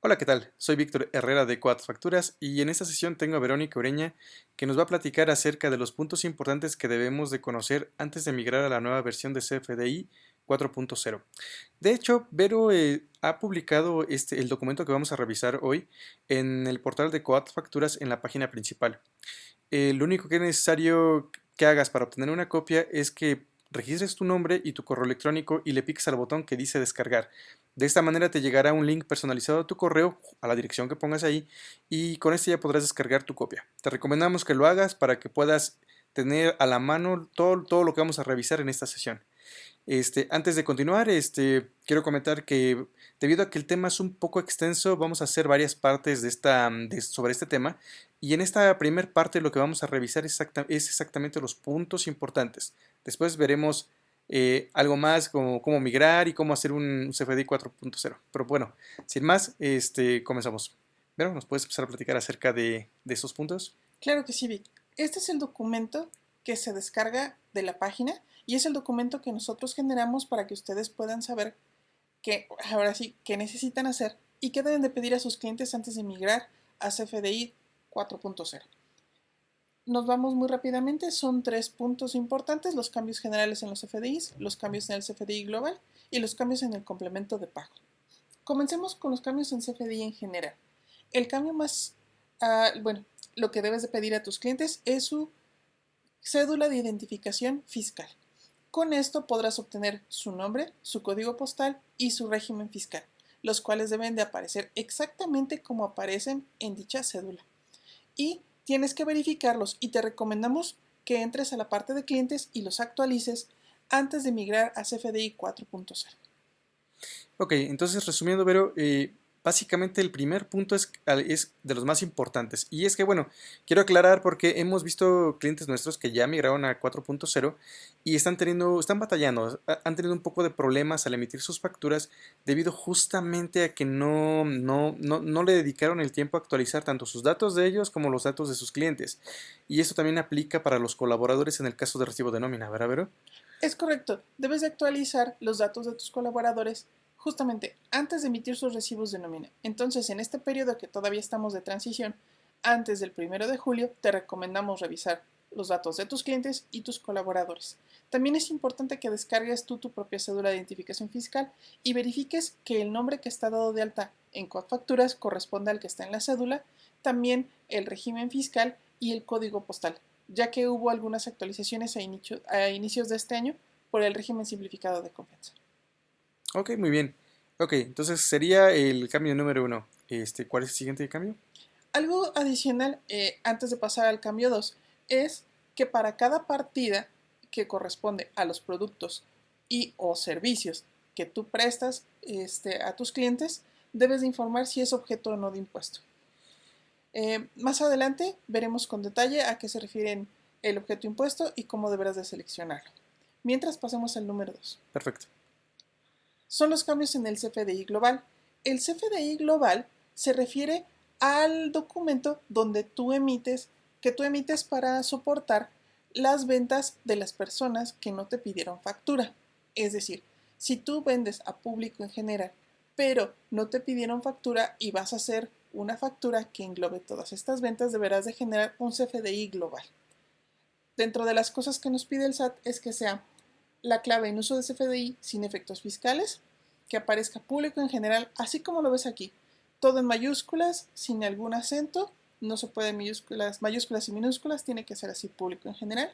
Hola, ¿qué tal? Soy Víctor Herrera de Quad Facturas y en esta sesión tengo a Verónica Ureña que nos va a platicar acerca de los puntos importantes que debemos de conocer antes de migrar a la nueva versión de CFDI 4.0. De hecho, Vero ha publicado el documento que vamos a revisar hoy en el portal de Quad Facturas en la página principal. Lo único que es necesario que hagas para obtener una copia es que registres tu nombre y tu correo electrónico y le piques al botón que dice descargar. De esta manera te llegará un link personalizado a tu correo, a la dirección que pongas ahí, y con este ya podrás descargar tu copia. Te recomendamos que lo hagas para que puedas tener a la mano todo lo que vamos a revisar en esta sesión. Antes de continuar, quiero comentar que debido a que el tema es un poco extenso, vamos a hacer varias partes sobre este tema. Y en esta primera parte lo que vamos a revisar es exactamente los puntos importantes. Después veremos algo más como cómo migrar y cómo hacer un CFDI 4.0. Pero bueno, sin más, comenzamos. Pero, ¿nos puedes empezar a platicar acerca de esos puntos? Claro que sí, Vic. Este es el documento que se descarga de la página y es el documento que nosotros generamos para que ustedes puedan saber que ahora sí, qué necesitan hacer y qué deben de pedir a sus clientes antes de migrar a CFDI 4.0. Nos vamos muy rápidamente, son 3 puntos importantes: los cambios generales en los CFDIs, los cambios en el CFDI global y los cambios en el complemento de pago. Comencemos con los cambios en CFDI en general. El cambio más, bueno, lo que debes de pedir a tus clientes es su cédula de identificación fiscal. Con esto podrás obtener su nombre, su código postal y su régimen fiscal, los cuales deben de aparecer exactamente como aparecen en dicha cédula. Y tienes que verificarlos y te recomendamos que entres a la parte de clientes y los actualices antes de migrar a CFDI 4.0. Ok, entonces resumiendo, Vero, básicamente el primer punto es de los más importantes. Y es que, bueno, quiero aclarar porque hemos visto clientes nuestros que ya migraron a 4.0 y están batallando, han tenido un poco de problemas al emitir sus facturas debido justamente a que no le dedicaron el tiempo a actualizar tanto sus datos de ellos como los datos de sus clientes. Y eso también aplica para los colaboradores en el caso de recibo de nómina, ¿verdad, Vero? Es correcto, debes de actualizar los datos de tus colaboradores justamente antes de emitir sus recibos de nómina. Entonces, en este periodo que todavía estamos de transición, antes del 1 de julio, te recomendamos revisar los datos de tus clientes y tus colaboradores. También es importante que descargues tú tu propia cédula de identificación fiscal y verifiques que el nombre que está dado de alta en Codefacturas corresponda al que está en la cédula, también el régimen fiscal y el código postal, ya que hubo algunas actualizaciones a inicios de este año por el régimen simplificado de confianza. Ok, muy bien. Ok, entonces sería el cambio número uno. ¿Cuál es el siguiente cambio? Algo adicional, antes de pasar al cambio 2, es que para cada partida que corresponde a los productos y o servicios que tú prestas a tus clientes, debes de informar si es objeto o no de impuesto. Más adelante veremos con detalle a qué se refieren el objeto impuesto y cómo deberás de seleccionarlo. Mientras pasemos al número 2. Perfecto. Son los cambios en el CFDI global. El CFDI global se refiere al documento que tú emites para soportar las ventas de las personas que no te pidieron factura. Es decir, si tú vendes a público en general, pero no te pidieron factura y vas a hacer una factura que englobe todas estas ventas, deberás de generar un CFDI global. Dentro de las cosas que nos pide el SAT es que sea la clave en uso de CFDI sin efectos fiscales, que aparezca público en general, así como lo ves aquí, todo en mayúsculas, sin algún acento, no se puede mayúsculas y minúsculas, tiene que ser así público en general,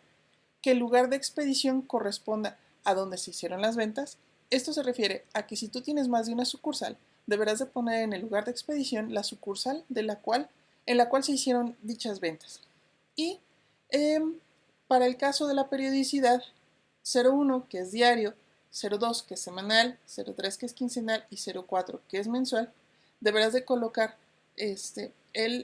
que el lugar de expedición corresponda a donde se hicieron las ventas. Esto se refiere a que si tú tienes más de una sucursal, deberás de poner en el lugar de expedición la sucursal en la cual se hicieron dichas ventas. Y eh, para el caso de la periodicidad, 01 que es diario, 02 que es semanal, 03 que es quincenal y 04 que es mensual, deberás de colocar el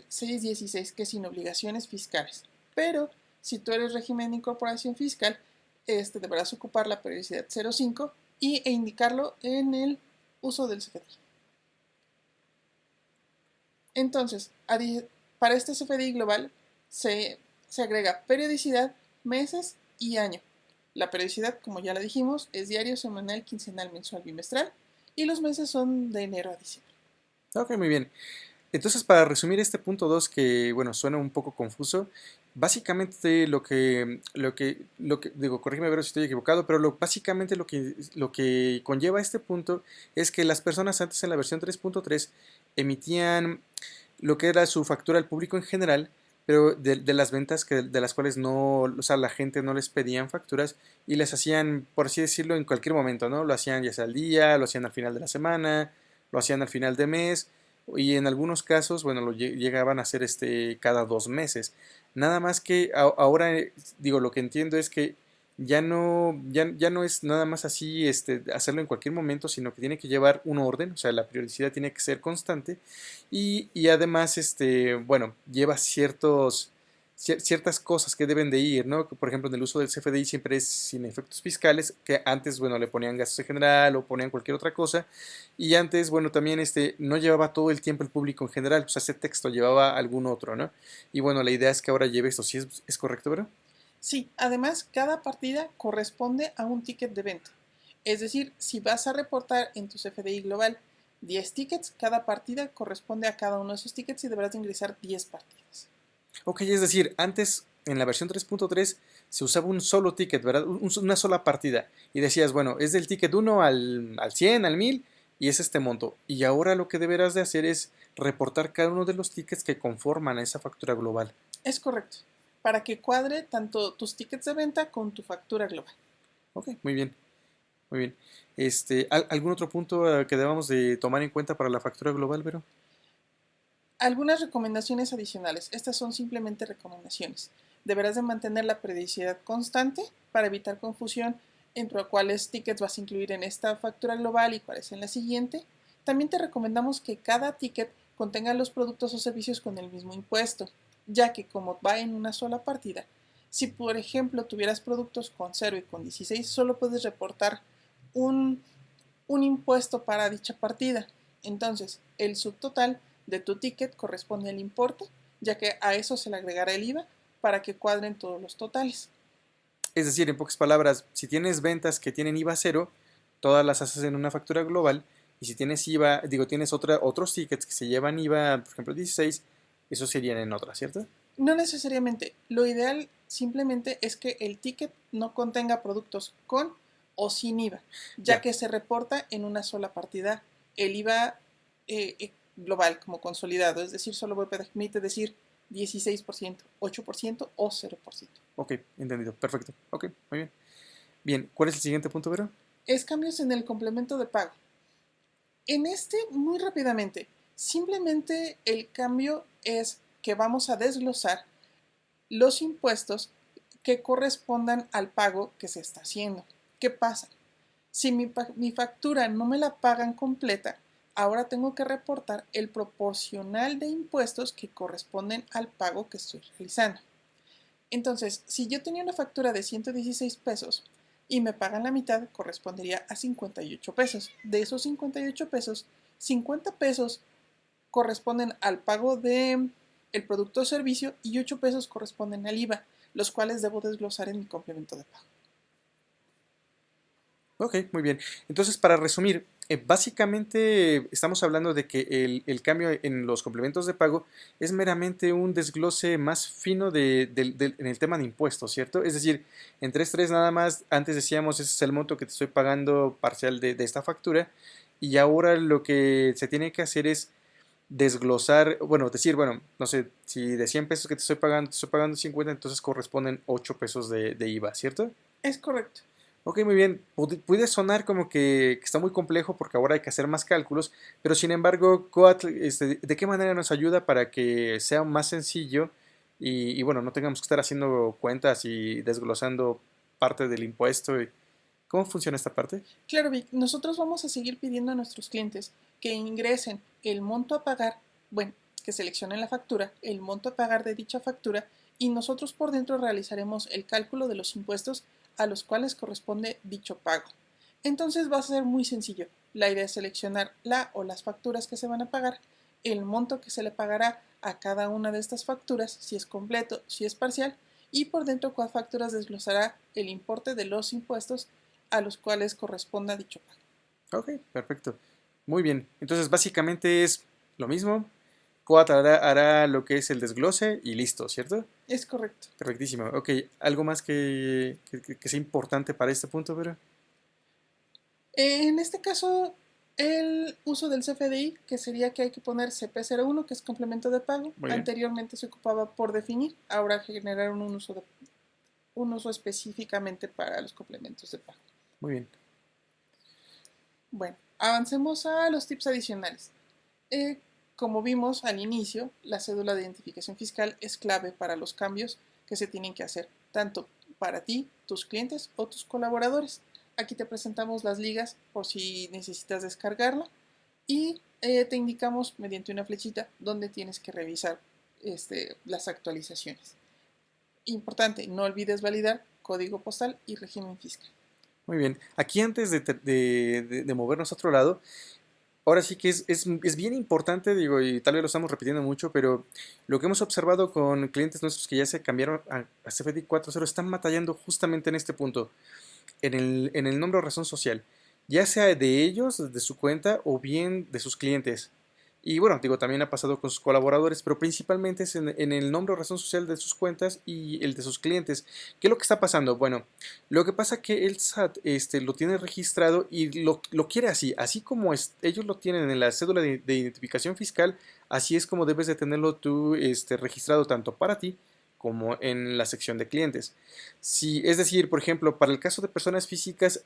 616 que es sin obligaciones fiscales. Pero si tú eres régimen de incorporación fiscal, deberás ocupar la periodicidad 05 e indicarlo en el uso del CFDI. Entonces, para este CFDI global se agrega periodicidad, meses y año. La periodicidad, como ya la dijimos, es diario, semanal, quincenal, mensual, bimestral, y los meses son de enero a diciembre. Ok, muy bien. Entonces, para resumir este punto 2 que, bueno, suena un poco confuso, básicamente digo, corrígeme ver si estoy equivocado, pero básicamente lo que conlleva este punto es que las personas antes en la versión 3.3 emitían lo que era su factura al público en general, pero de las ventas de las cuales no, o sea, la gente no les pedían facturas y les hacían, por así decirlo, en cualquier momento, ¿no? Lo hacían ya sea al día, lo hacían al final de la semana, lo hacían al final de mes y en algunos casos, bueno, llegaban a hacer cada 2 meses. Nada más que ahora, digo, lo que entiendo es que ya no es nada más así hacerlo en cualquier momento, sino que tiene que llevar un orden, o sea, la periodicidad tiene que ser constante y además, bueno, lleva ciertas cosas que deben de ir, ¿no? Por ejemplo, en el uso del CFDI siempre es sin efectos fiscales, que antes, bueno, le ponían gastos en general o ponían cualquier otra cosa, y antes, bueno, también no llevaba todo el tiempo el público en general, o sea, ese texto llevaba algún otro, ¿no? Y bueno, la idea es que ahora lleve esto, ¿sí es correcto, verdad? Sí, además cada partida corresponde a un ticket de venta. Es decir, si vas a reportar en tu CFDI global 10 tickets, cada partida corresponde a cada uno de esos tickets y deberás de ingresar 10 partidas. Ok, es decir, antes en la versión 3.3 se usaba un solo ticket, ¿verdad? Una sola partida. Y decías, bueno, es del ticket 1 al 100, al 1000 y es este monto. Y ahora lo que deberás de hacer es reportar cada uno de los tickets que conforman a esa factura global. Es correcto, para que cuadre tanto tus tickets de venta con tu factura global. Ok, muy bien, muy bien. ¿Algún otro punto que debamos de tomar en cuenta para la factura global, Vero? Algunas recomendaciones adicionales. Estas son simplemente recomendaciones. Deberás de mantener la periodicidad constante para evitar confusión entre cuáles tickets vas a incluir en esta factura global y cuáles en la siguiente. También te recomendamos que cada ticket contenga los productos o servicios con el mismo impuesto, ya que como va en una sola partida, si por ejemplo tuvieras productos con 0 y con 16, solo puedes reportar un un impuesto para dicha partida. Entonces, el subtotal de tu ticket corresponde al importe, ya que a eso se le agregará el IVA para que cuadren todos los totales. Es decir, en pocas palabras, si tienes ventas que tienen IVA cero, todas las haces en una factura global. Y si tienes IVA, digo, tienes otros tickets que se llevan IVA, por ejemplo, 16, esos serían en otra, ¿cierto? No necesariamente, lo ideal simplemente es que el ticket no contenga productos con o sin IVA, ya Ya, que se reporta en una sola partida el IVA global como consolidado, es decir, solo permite decir 16%, 8% o 0%. ok, entendido, perfecto. Ok, muy bien. Bien, ¿cuál es el siguiente punto, Vero? Es cambios en el complemento de pago. En este, muy rápidamente, simplemente el cambio es que vamos a desglosar los impuestos que correspondan al pago que se está haciendo. ¿Qué pasa? Si mi factura no me la pagan completa, ahora tengo que reportar el proporcional de impuestos que corresponden al pago que estoy realizando. Entonces, si yo tenía una factura de 116 pesos y me pagan la mitad, correspondería a 58 pesos. De esos 58 pesos, 50 pesos corresponden al pago de el producto o servicio y 8 pesos corresponden al IVA, los cuales debo desglosar en mi complemento de pago. Ok, muy bien. Entonces, para resumir, básicamente estamos hablando de que el cambio en los complementos de pago es meramente un desglose más fino en el tema de impuestos, ¿cierto? Es decir, en 3.3 nada más, antes decíamos, ese es el monto que te estoy pagando parcial de esta factura, y ahora lo que se tiene que hacer es desglosar, bueno, decir, bueno, no sé, si de 100 pesos que te estoy pagando 50, entonces corresponden 8 pesos de IVA, ¿cierto? Es correcto. Ok, muy bien. Puede sonar como que está muy complejo porque ahora hay que hacer más cálculos, pero sin embargo, Coatl, ¿de qué manera nos ayuda para que sea más sencillo y bueno, no tengamos que estar haciendo cuentas y desglosando parte del impuesto? ¿Cómo funciona esta parte? Claro, Vic, nosotros vamos a seguir pidiendo a nuestros clientes que ingresen el monto a pagar, bueno, que seleccionen la factura, el monto a pagar de dicha factura y nosotros por dentro realizaremos el cálculo de los impuestos a los cuales corresponde dicho pago. Entonces va a ser muy sencillo. La idea es seleccionar la o las facturas que se van a pagar, el monto que se le pagará a cada una de estas facturas, si es completo, si es parcial, y por dentro cuál facturas desglosará el importe de los impuestos a los cuales corresponda dicho pago. Ok, perfecto. Muy bien. Entonces, básicamente es lo mismo. Coat hará lo que es el desglose y listo, ¿cierto? Es correcto. Perfectísimo. Ok, ¿algo más que sea importante para este punto, pero? En este caso, el uso del CFDI, que sería que hay que poner CP01, que es complemento de pago. Muy bien, Anteriormente se ocupaba por definir, ahora generaron un uso específicamente para los complementos de pago. muy bien. Bueno, avancemos a los tips adicionales. Eh, como vimos al inicio, la cédula de identificación fiscal es clave para los cambios que se tienen que hacer, tanto para ti, tus clientes o tus colaboradores. Aquí te presentamos las ligas por si necesitas descargarla y te indicamos mediante una flechita donde tienes que revisar las actualizaciones. Importante, no olvides validar código postal y régimen fiscal. Muy bien. Aquí antes de movernos a otro lado, ahora sí que es bien importante, digo, y tal vez lo estamos repitiendo mucho, pero lo que hemos observado con clientes nuestros que ya se cambiaron a CFDI 4.0 están batallando justamente en este punto, en el nombre o razón social, ya sea de ellos, de su cuenta, o bien de sus clientes. Y bueno, digo, también ha pasado con sus colaboradores, pero principalmente es en el nombre o razón social de sus cuentas y el de sus clientes. ¿Qué es lo que está pasando? Bueno, lo que pasa es que el SAT lo tiene registrado y lo quiere así, así como ellos lo tienen en la cédula de identificación fiscal, así es como debes de tenerlo tú registrado tanto para ti como en la sección de clientes. Si, es decir, por ejemplo, para el caso de personas físicas,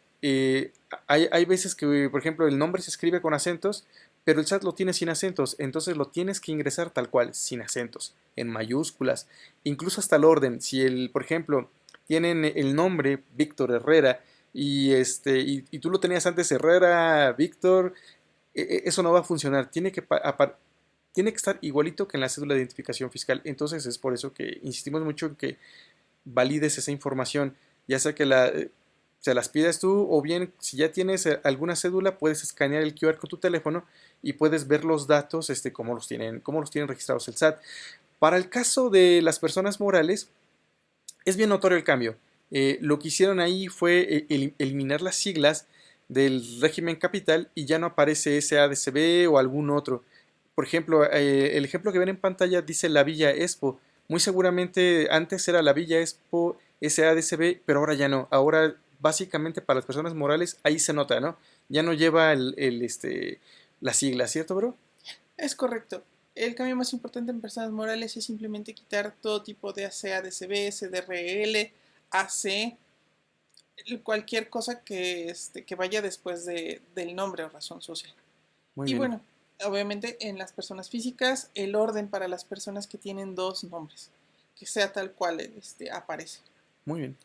hay veces que, por ejemplo, el nombre se escribe con acentos, pero el SAT lo tiene sin acentos, entonces lo tienes que ingresar tal cual, sin acentos, en mayúsculas, incluso hasta el orden. Si por ejemplo, tienen el nombre Víctor Herrera y tú lo tenías antes Herrera Víctor, eso no va a funcionar. Tiene que estar igualito que en la cédula de identificación fiscal. Entonces es por eso que insistimos mucho en que valides esa información, ya sea que se las pidas tú o bien si ya tienes alguna cédula puedes escanear el QR con tu teléfono y puedes ver los datos, cómo los tienen registrados el SAT. Para el caso de las personas morales, es bien notorio el cambio. Lo que hicieron ahí fue eliminar las siglas del régimen capital y ya no aparece SADCB o algún otro. Por ejemplo, el ejemplo que ven en pantalla dice la Villa Expo. Muy seguramente antes era la Villa Expo SADCB, pero ahora ya no. Ahora básicamente para las personas morales ahí se nota, ¿no? Ya no lleva la sigla, ¿cierto, bro? Es correcto. El cambio más importante en personas morales es simplemente quitar todo tipo de AC, ADCB, CDRL, AC, cualquier cosa que vaya después del nombre o razón social. Muy Y bien, bueno, obviamente en las personas físicas, el orden para las personas que tienen dos nombres, que sea tal cual aparece. muy bien.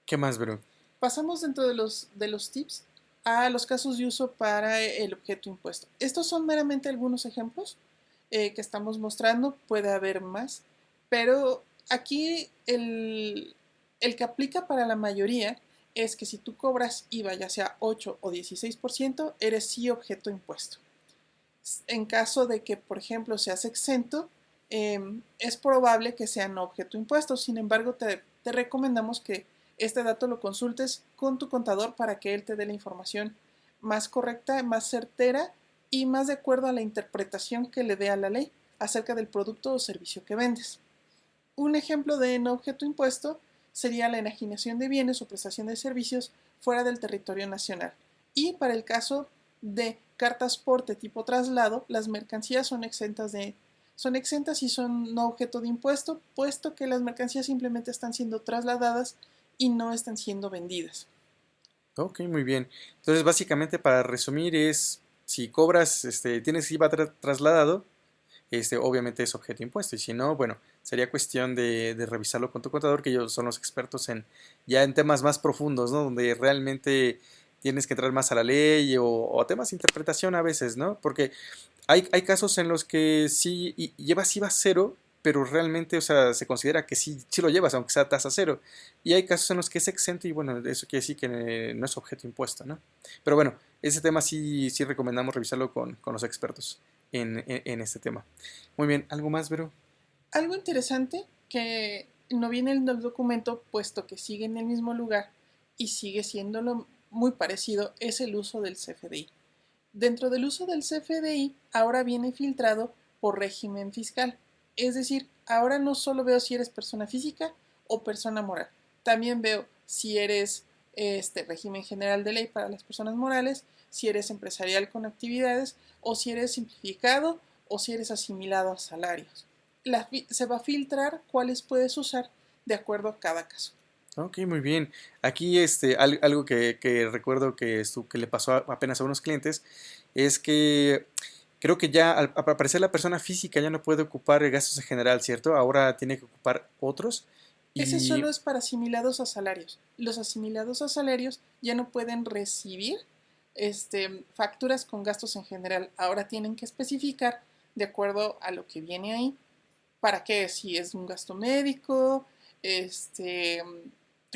¿Qué más, bro? Pasamos dentro de los tips a los casos de uso para el objeto impuesto. Estos son meramente algunos ejemplos que estamos mostrando, puede haber más, pero aquí el que aplica para la mayoría es que si tú cobras IVA, ya sea 8 o 16%, eres sí objeto impuesto. En caso de que, por ejemplo, seas exento, es probable que sea no objeto impuesto. Sin embargo, te recomendamos que este dato lo consultes con tu contador para que él te dé la información más correcta, más certera y más de acuerdo a la interpretación que le dé a la ley acerca del producto o servicio que vendes. Un ejemplo de no objeto impuesto sería la enajenación de bienes o prestación de servicios fuera del territorio nacional. Y para el caso de cartas porte tipo traslado, las mercancías son exentas y son no objeto de impuesto, puesto que las mercancías simplemente están siendo trasladadas y no están siendo vendidas. Ok, muy bien. Entonces, básicamente, para resumir, si cobras, tienes IVA trasladado, obviamente es objeto de impuesto. Y si no, bueno, sería cuestión de revisarlo con tu contador, que ellos son los expertos ya en temas más profundos, ¿no? Donde realmente tienes que entrar más a la ley o temas de interpretación a veces, ¿no? Porque hay casos en los que sí llevas IVA cero, pero realmente, o sea, se considera que sí lo llevas, aunque sea tasa cero. Y hay casos en los que es exento y bueno, eso quiere decir que no es objeto impuesto, ¿no? Pero bueno, ese tema sí recomendamos revisarlo con los expertos en este tema. Muy bien, ¿algo más, Vero? Algo interesante que no viene en el documento, puesto que sigue en el mismo lugar y sigue siendo muy parecido, es el uso del CFDI. Dentro del uso del CFDI, ahora viene filtrado por régimen fiscal. Es decir, ahora no solo veo si eres persona física o persona moral, también veo si eres régimen general de ley para las personas morales, si eres empresarial con actividades o si eres simplificado o si eres asimilado a salarios. Se va a filtrar cuáles puedes usar de acuerdo a cada caso. Ok, muy bien. Aquí algo que recuerdo que le pasó apenas a unos clientes es que creo que ya al aparecer la persona física ya no puede ocupar gastos en general, ¿cierto? Ahora tiene que ocupar otros Ese y solo es para asimilados a salarios. Los asimilados a salarios ya no pueden recibir facturas con gastos en general. Ahora tienen que especificar de acuerdo a lo que viene ahí. ¿Para qué? Si es un gasto médico, este,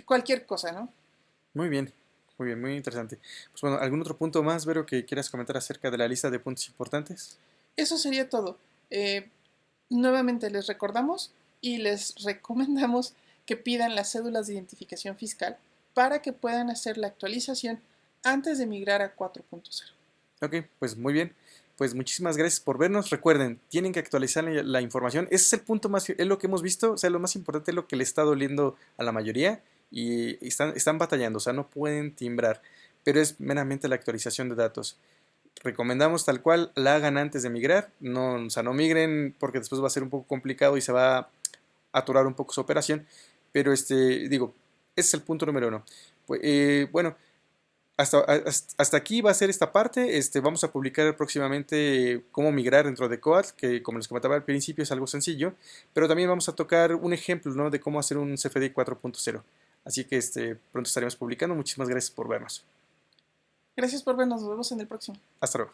cualquier cosa, ¿no? muy bien, muy bien, muy interesante. Pues bueno, ¿algún otro punto más, Vero, que quieras comentar acerca de la lista de puntos importantes? Eso sería todo. Nuevamente les recordamos y les recomendamos que pidan las cédulas de identificación fiscal para que puedan hacer la actualización antes de migrar a 4.0. Ok, pues muy bien. Pues muchísimas gracias por vernos. Recuerden, tienen que actualizar la información. Ese es el punto más, es lo que hemos visto, o sea, lo más importante es lo que le está doliendo a la mayoría y están batallando, o sea, no pueden timbrar, pero es meramente la actualización de datos. Recomendamos tal cual la hagan antes de migrar, no, o sea, no migren porque después va a ser un poco complicado y se va a atorar un poco su operación, pero digo, ese es el punto número uno. Pues, bueno, hasta aquí va a ser esta parte. Vamos a publicar próximamente cómo migrar dentro de Coat, que como les comentaba al principio es algo sencillo, pero también vamos a tocar un ejemplo, ¿no?, de cómo hacer un CFDI 4.0. Así que pronto estaremos publicando. Muchísimas gracias por vernos. Gracias por vernos, nos vemos en el próximo. Hasta luego.